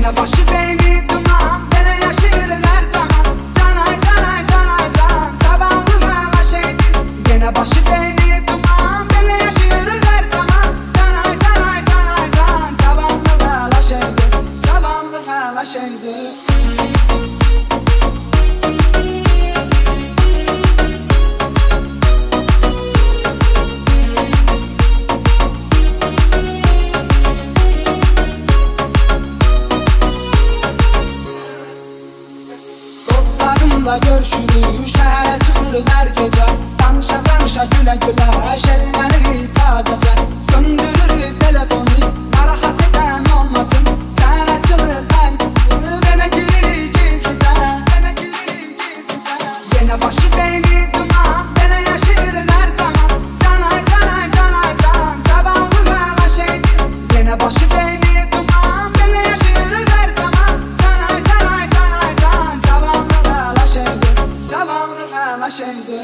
Yine başı beni duman, beni yaşır her zaman. Canay canay canay can, sabahlıma başıydı. Yine başı beni duman, beni yaşır her zaman. Canay canay canay can, sabahlıma başıydı. Sabahlıma başıydı. Dostlarımla görüşürük, şehre çıkırız her gece. Danışa danışa güle güle, şenleniriz sadece. Söndürürüz telefonu, narahat eden olmasın. Sen açılır kaydı, bana girir gizlice. Bana girir gizlice. Yine başı beni duman, bana yaşır her zaman. Canay canay canay can, sabahlıma başıydı. Yine başı beni duman, bana yaşır her zaman. Canay canay canay can, sabahlıma başıydı. Sabahlıma başıydı.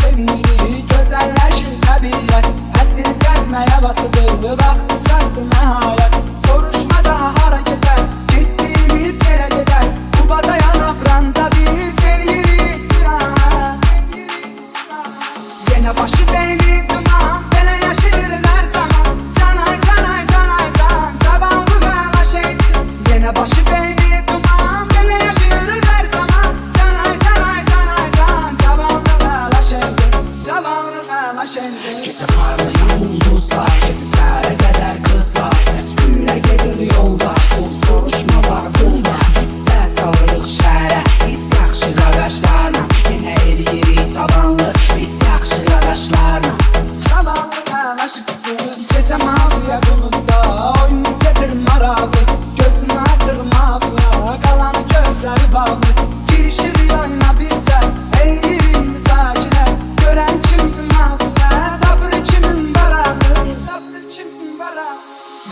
Sevgili güzelleşir tabiat, esir gezme havasıdır, vakti çattı nihayet. Soruşmada harekete, gittiğimiz yere gider. Kubada yanıp randa bir sevgili istirahat. Yine başı beni duman, beni yaşır her zaman. Canay canay canay can, sabahlıma başıydı. Yine başı beni duman, beni yaşır her zaman. Canay canay canay can, sabahlıma başıydı. Sabahlıma başıydı. Gece parlayan yıldızlar, gece seyrederler kızlar. Ses güne gelir yolda, full soruşma var burada. Bizdə salırıq şəhərə, biz yaxşı qardaşlarla. Yenə eriyirik tabanlı, biz yaxşı qardaşlarla. Sabahlıma başıydı. Gece mafiya qulunda, oyun gedir marağı. Gözünü açır mafiya, kalanı gözləri bağlı. Girişir oyuna bizdə, eğirim sakinə. Gören kim mafiya, dabır kimin barağı. Dabır kimin barağı.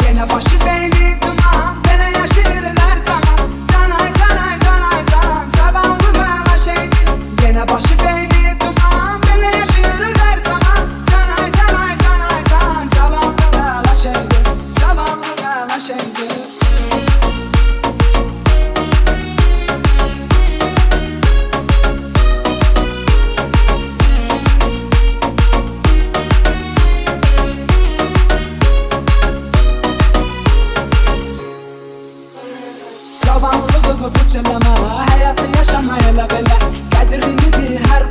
Yine başı beni duman, beni yaşır her zaman. Canay canay canay can, sabahlıma başıydı. Yine başı beni duman, beni yaşır her zaman. Canay canay canay can, sabahlıma başıydı. Sabahlıma başıydı. Zavallı bu çeleme, hayatı yaşama hele bele. Kadrini bil her